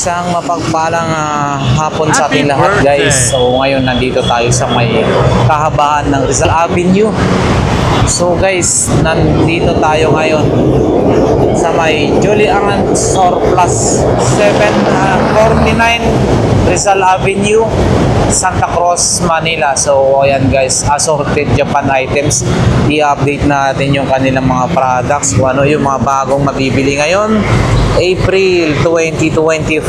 Isang mapagpalang hapon sa ating lahat, guys. So ngayon nandito tayo sa may kahabaan ng Rizal Avenue. So guys, nandito tayo ngayon sa may Julian Surplus 749 Rizal Avenue, Santa Cruz, Manila. So ayan guys, assorted Japan items. I-update natin yung kanilang mga products, kung ano yung mga bagong mabibili ngayon April 2025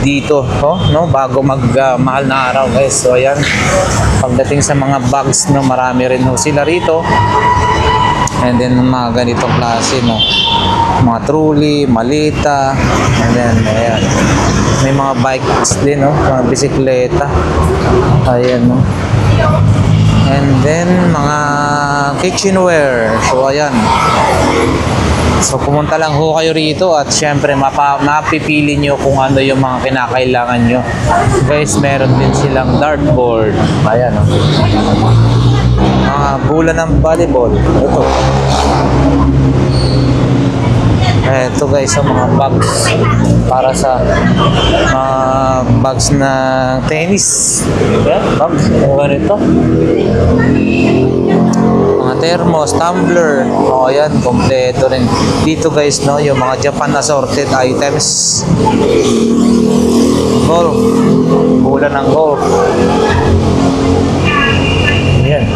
dito, no, bago mahal na araw guys. So ayan, pagdating sa mga bags, no, marami rin ho sila rito. And then mga ganitong klase, no, mga trolley, malita, and then ayan, may mga bikes din, no, mga bisikleta, ayan, no. And then mga kitchenware. So ayan, so pumunta lang ho kayo rito at syempre mapipili nyo kung ano yung mga kinakailangan nyo guys. Meron din silang dartboard, ayan, no, mga bola ng volleyball. Ito guys, so mga bags para sa bags na tennis. Ayan, bags, ganito. Mga thermos, tumbler. O ayan, kompleto rin dito guys, no, yung mga Japan assorted items. Golf, bola ng golf. Ayan,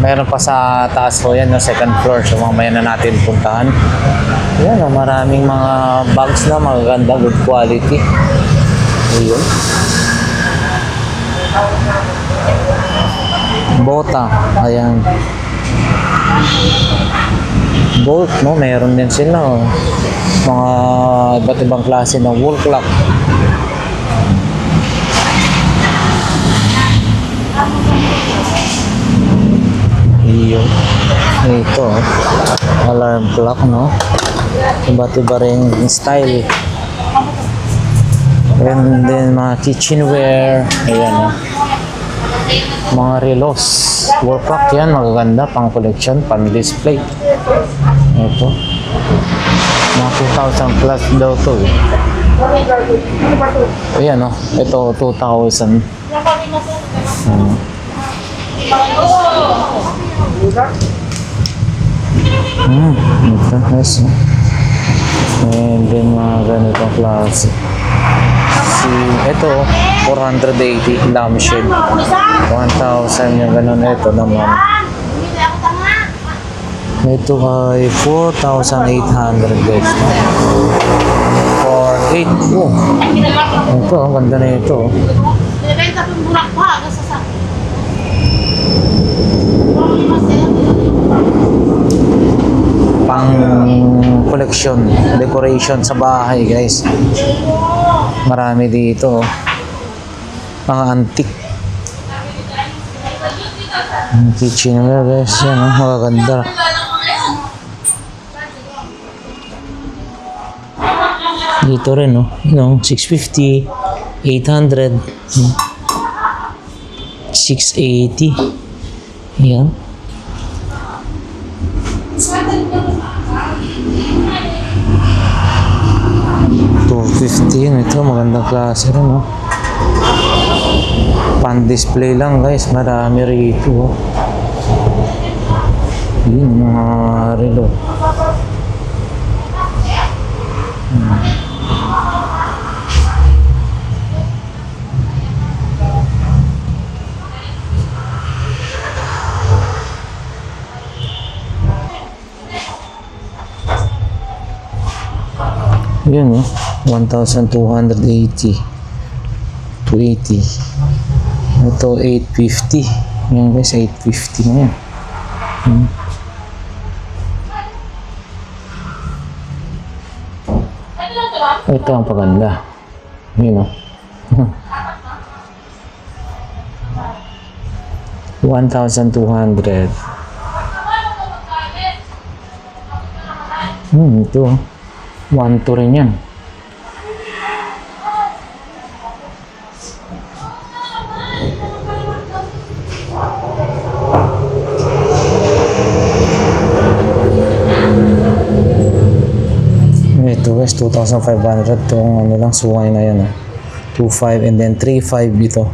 meron pa sa taas po yan, no, second floor. So mamaya na natin puntahan. Ayan, no, maraming mga bags na magaganda, good quality. Ayan, bota, ayan, bolt, no, meron din sila, oh, mga iba't ibang klase ng wall clock. Iyo, ito, alarm clock, no, iba't iba rin style. And then mga kitchenware, ayan, no, mga relos, wall clock, yan, magaganda, pang collection, pang display. Ito, mga 2,000 plus daw to, eh. Ayan, no, ito 2,000. Ito, yes, no? And then mga ganitong klase. Ito 480 lampshade, 1,000 yung ganun. Ito naman, ito ay 4,800 guys, 4,800. Oh, ito, ang ganda na ito. Pang collection, decoration sa bahay guys. Marami dito, mga antique kitchenware guys, yan, magaganda. Dito rin, no, 650, 800, 680, yan. Ito, magandang klase rin, no? Pan-display lang guys, marami rito, oh. Yun, mga relo. Yun, no, 1,280, 280. Ito 850. Yan guys, 850 na yan. Ito ang paganda. Yun, no. 1,200. Ito 1,200 rin yan. guys, 2,500 itong ano lang, sungay na yan. 2,500 and then 3,500 dito.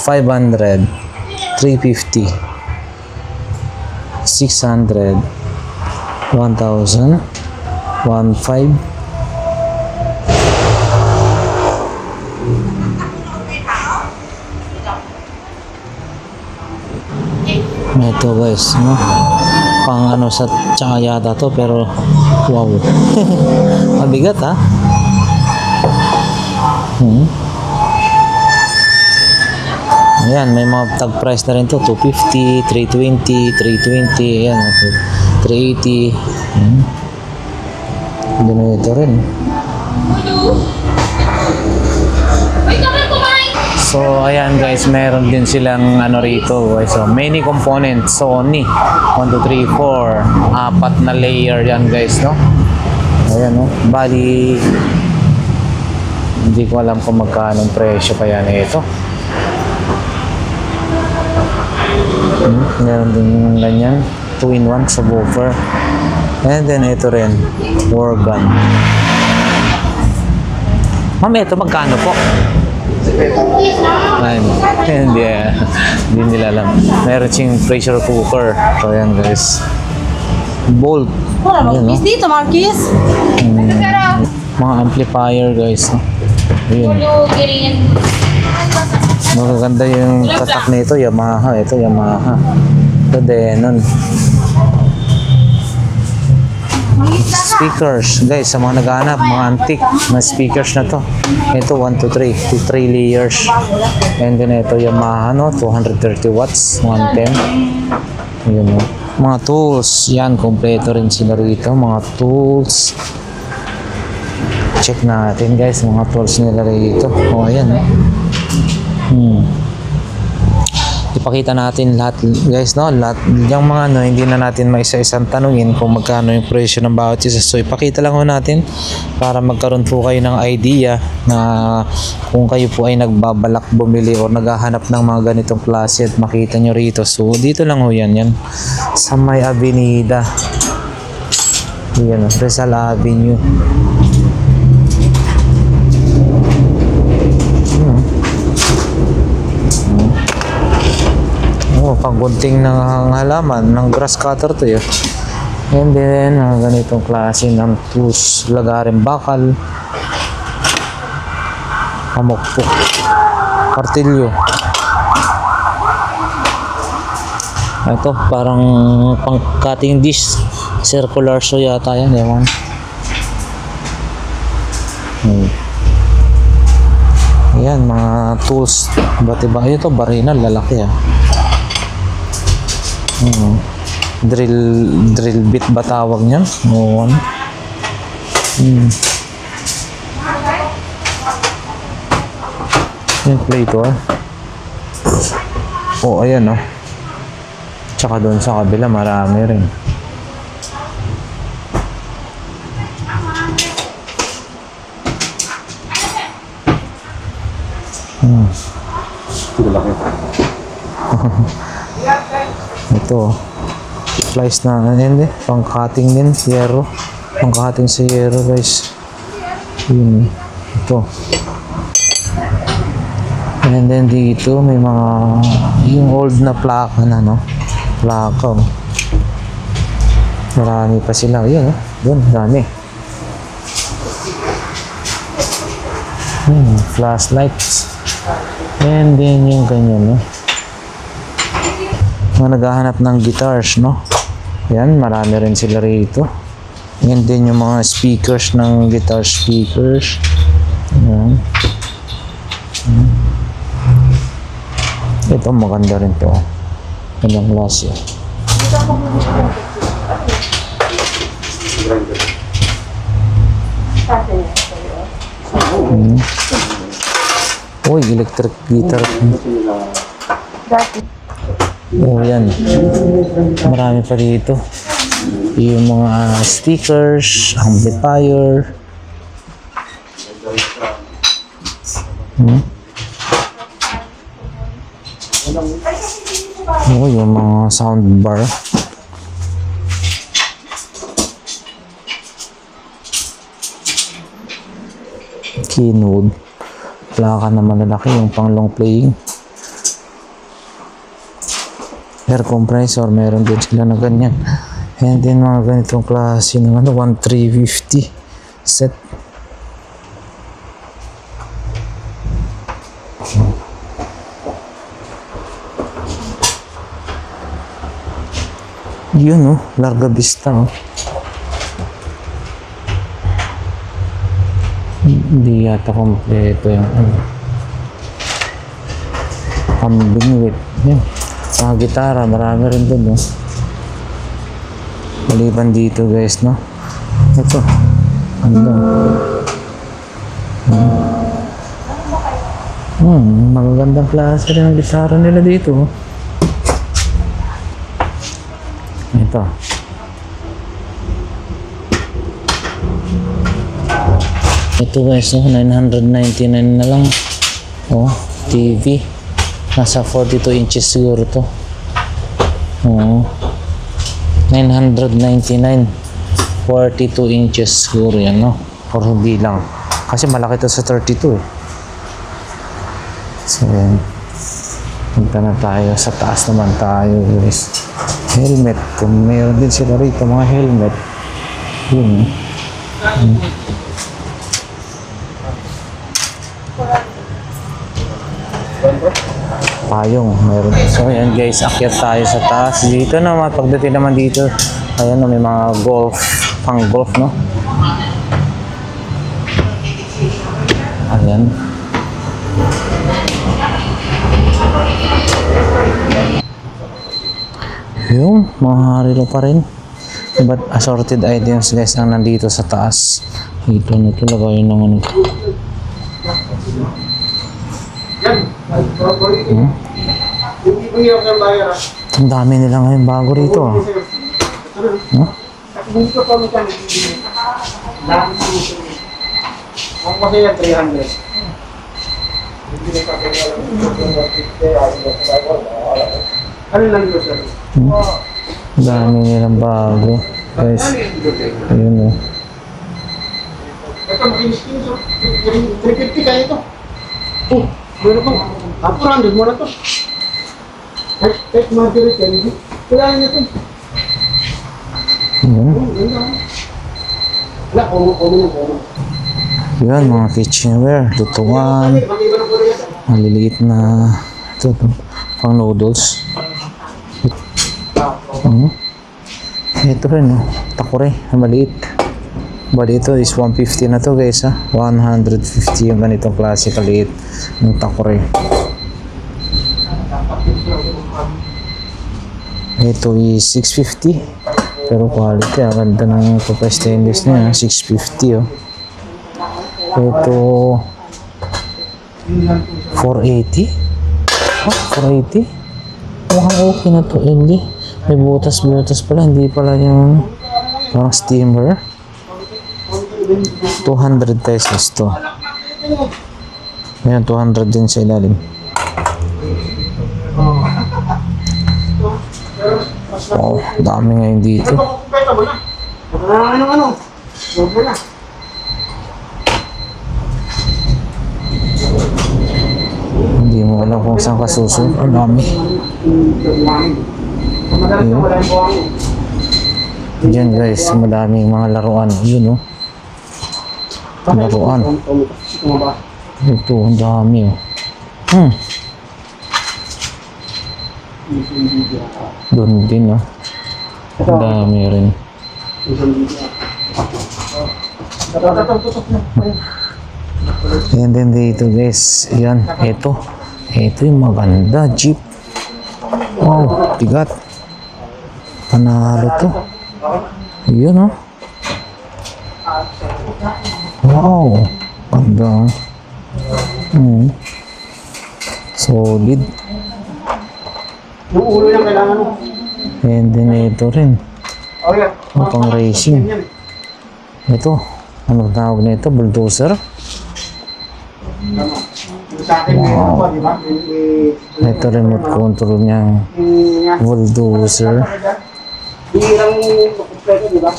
500, 350, 600, 1,000, 1,500. Ito guys, no? Pang ano sa tsaka yata to, pero wow. Mabigat ha. Ayan, may mga tag price na rin to, 250, 320, 320, ayan, 380. Ito rin. So, ayan guys, meron din silang ano rito guys. So, many components. Sony. 1, 2, 3, 4. 4 na layer yan guys, no? Ayan, no? Bali, hindi ko alam kung magkano ang presyo pa yan ito. Meron din yung ganyan. 2-in-1 subwoofer. And then, ito rin. Organ. Ma'am, ito magkano po? Ay, hindi nila alam. Meron siyang pressure cooker. So, ayan guys. Bolt. Ayan, no? Dito, Marquis. Mga amplifier guys. No? Ayun. Magaganda yung tatak nito. Yamaha. Ito, Yamaha. Ito, Denon. Speakers guys, sa mga naghahanap, mga antique na speakers na to. Ito 1, 2, 3 3 layers. And then ito Yamaha, no, 230 watts, 110. Yun, no. Mga tools yan, kompleto rin sila rito, mga tools. Check natin guys, mga tools nila rito. O ayan, no. Ipakita natin lahat guys, no, lahat yung mga ano, hindi na natin maisa-isang tanungin kung magkano yung presyo ng bawat isa. So ipakita lang ho natin para magkaroon po kayo ng idea na kung kayo po ay nagbabalak bumili o naghahanap ng mga ganitong klase at makita nyo rito. So dito lang ho yan sa may Avenida, yan, Rizal Avenue. Panggunting ng halaman, ng grass cutter to yun. And then, ganitong klase ng tools, lagarin bakal, pamukpok, kartilyo. Ito, parang pang cutting dish, circular saw yata yan, ewan. Ayan, mga tools, iba-iba. Ito, barinal, lalaki ah. Drill bit ba tawag niyan? Noon. Yung plate ah. Oh, ayan oh. Tsaka doon sa kabila marami rin. Ito slice na hindi pang cutting din, yero, pang cutting sa yero guys. Yun, ito. And then dito may mga yung old na plaka na, no, plaka oh. Marami pa sila yun, oh. Doon marami. Flashlights. And then yung ganyan, no, mga naghahanap ng guitars, no? Yan, marami rin sila rito. Yan din yung mga speakers ng guitar speakers. Yan. Ito, maganda rin to. Gandang klase. Uy, electric guitar. Oh, yan. Marami pa dito. Yung mga speakers, amplifier. Oh, yung mga sound bar. Kenwood. Plaka na malalaki yung pang long playing. Air compressor, meron din sila na ganyan. And then mga ganitong klase ng 1350 set. Yun Larga Vista Hindi yata kompleto yung pambingwit. Yan. Mga gitara, marami rin doon maliban dito guys ito magagandang klase rin ng gitara nila dito ito guys 999 na lang TV nasa 42 inches siguro to 999 42 inches siguro yan or hindi lang kasi malaki to sa 32 so yan punta na tayo sa taas naman tayo guys. Helmet, kung mayroon din sila rito mga helmet yun payong meron. So ayan guys, akyat tayo sa taas dito pagdating naman dito ayan may mga golf, pang golf ayan yung mga harilo pa rin but assorted items guys ang nandito sa taas dito lagayin ng ang dami nila ngayon bago rito ang dami nilang bago guys ayun ito makinis 350 kaya ito meron bang 400 mo na to kahit margarita kailangan niya ito wala komo yan mga kitchenware tutungan maliliit na ito pang noodles ito rin takore maliit bali ito is 150 na to guys 150 yung ganitong klase kaliit ng takore ito is 650 pero quality ganda ng stainless niya 650 ito 480 480 mukhang okay na to hindi may butas pala hindi pala yung parang steamer 200 pesos to ayan 200 din sa ilalim dami ngayon dito hindi mo alam kung saan ka susunod ang dami Diyan guys, madaming mga laruan. Yun laruan. Ito, ang dami Doon din ang dami rin. And then dito guys, yan, ito yung maganda, jeep. Wow, tigat. Panalo to. Yun wow, ganda. Solid. Yung ulo yung kailangan mo. And then ito rin. Pang racing. Ito, ano tawag na ito? Bulldozer. Wow. Ito remote control niyang bulldozer. Hirang kumpleto, di ba?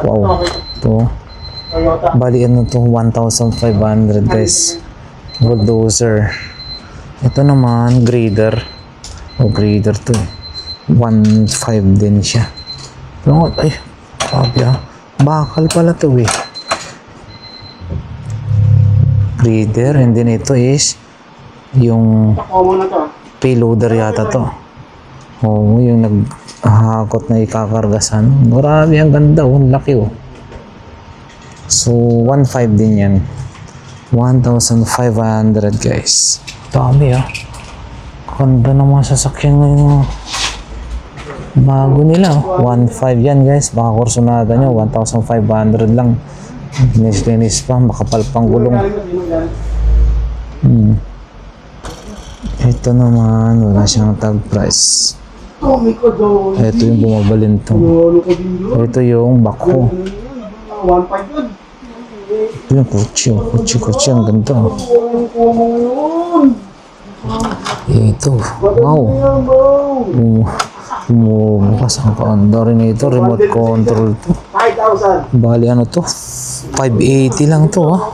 Wow. Ito. Toyota. Bali ano to, 1,500 guys. Bulldozer. Ito naman, grader. Grader to eh. 1,500 din siya. Pero, ay, grabe ah. Bakal pala to eh. Grader, and then ito is yung Common na to. payloader yata to. Oo, yung naghahakot na ikakargasan. Grabe, ang ganda oh, ang laki oh. So, 1,500 din yan. 1,500 guys. Dami ah. Ganda ng mga sasakyan ngayon. Bago nila. 1,500 yan guys. Baka kursunada nyo. 1,500 lang. Linis pa. Makapal pang gulong. Ito naman. Wala siyang tag price. Ito yung bumabalin to. Ito yung bako. 1.5 yun. Ito yung kutsi. Kutsi. Ang ganda. Ito. Wow. Bumukas ang kaanda rin ito. Remote control to. 5,000. Bali ano to? 580 lang to ah.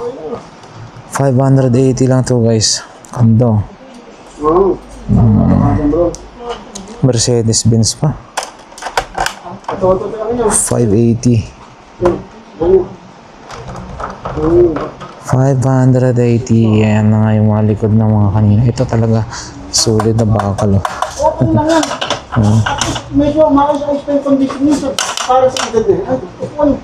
580 lang to guys. Ganda. Wow. Mercedes-Benz pa. 580. 580. Yan na nga yung mga likod ng mga kanina. Ito talaga solid na bakal. Okay lang yan. Medyo maayos-ayos pa yung condition niya para sa edad eh. Ay, ano?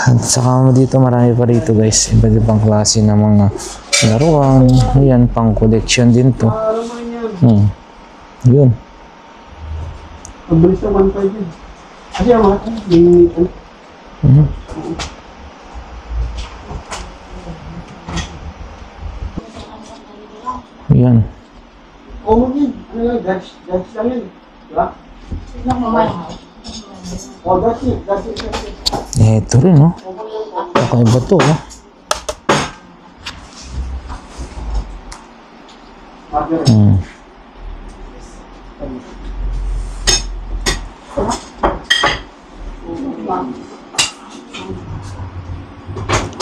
At saka dito marami pa rito guys. Iba't ibang klase ng mga laruan. Ayan, pang collection din to. Ano man yan? Yun. Ang bilis na 1.5 yun. Kasi ang mga ano? Yan. Common yun. Ano yan? Judge lang yun. Diba? Oh, that's it. Ito rin oh. Kakaiba to oh.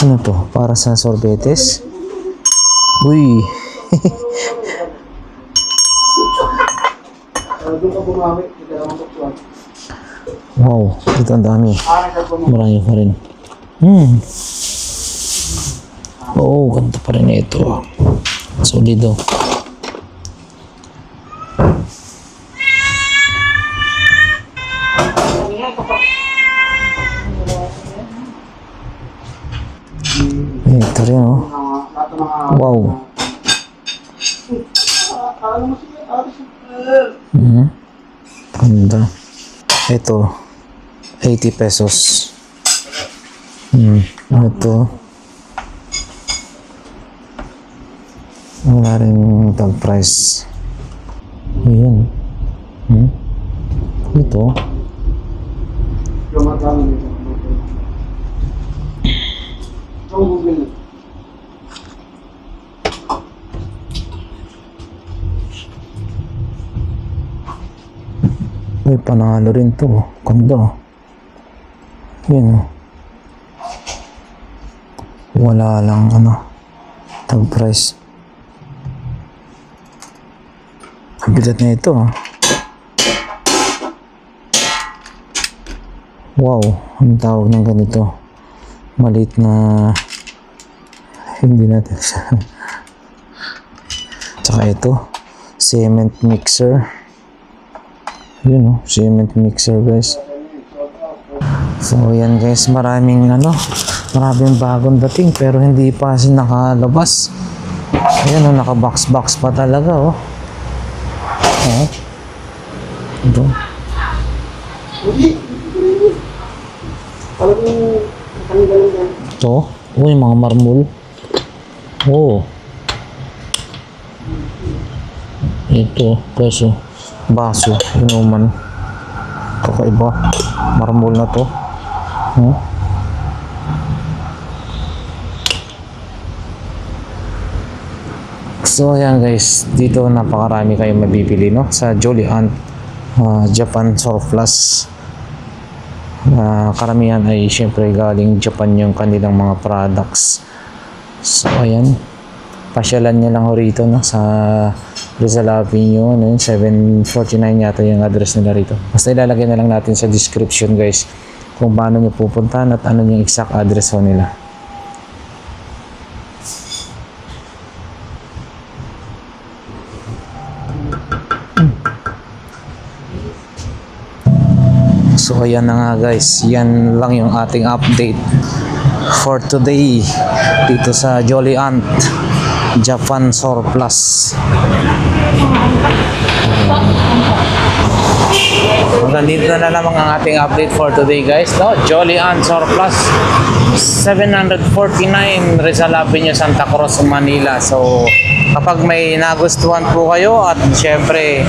Ano to? Para sa sorbetes? Uy! Doon ka bumawi. Ito lang ang tuksuan. Wow! Ito ang dami. Marami pa rin. Oo, ganda pa rin ito. Solido. Ito rin oh. Wow. Ganda. Ito. 80 pesos. Ito. Wala rin tag price. Ayan. Ito. May panalo rin to. Ganda. Yan o. Wala lang ano. Tag price. Ang bigat na ito. Wow. Ang tawag ng ganito. Maliit na hindi natin siya. Tsaka ito. Cement mixer. Yun o, cement mixer guys. So yan guys, maraming bagong dating pero hindi pa kasi nakalabas. Ayan o, naka-box pa talaga o. Ito. Ito, yung mga marmol. Ito, kaso baso, inuman. Kakaiba. Marmol na to. So ayan guys, dito napakarami kayong mabibili no sa Joliant Japan Surplus. Karamihan ay syempre galing Japan yung kanilang mga products. So ayan, pasyalan niya lang ho rito, no, sa Rizal Avenue, no, 749 yata yung address nila rito. Basta ilalagay na lang natin sa description, guys, kung paano nyo pupuntahan at ano yung exact address ho nila. So ayan na nga, guys, yan lang yung ating update for today dito sa Jolly Ant Japan Surplus. Hanggang dito na lamang ang ating update for today, guys, no? Jolly Ant Surplus 749 Rizal Avenue, Santa Cruz, Manila. So kapag may nagustuhan po kayo at syempre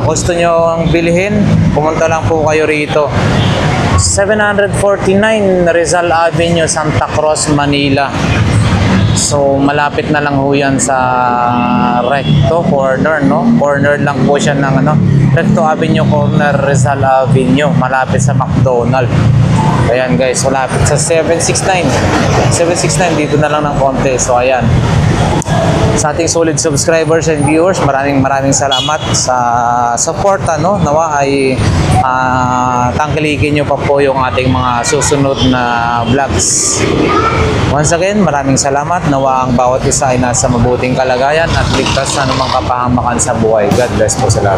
gusto nyo ang bilhin, pumunta lang po kayo rito. 749 Rizal Avenue, Santa Cruz, Manila. So malapit na lang ho yan sa Recto Corner, no? Corner lang po siya ng Recto Avenue Corner, Rizal Avenue, malapit sa McDonald. Ayan, guys, malapit sa 769 dito na lang ng konti. So ayan, sa ating solid subscribers and viewers, maraming salamat sa support, nawa ay tangkilikin nyo pa po yung ating mga susunod na vlogs. Once again, maraming salamat. Nawa ang bawat isa ay nasa mabuting kalagayan at ligtas sa anumang kapahamakan sa buhay. God bless po sa lahat.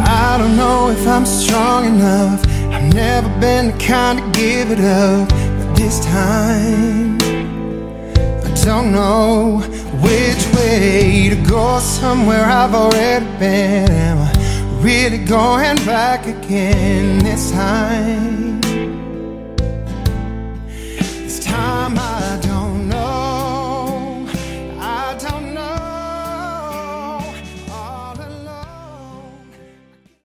I don't know if I'm strong enough. I've never been the kind to give it up, but this time I don't know which way to go. Somewhere I've already been. Am I really going back again this time?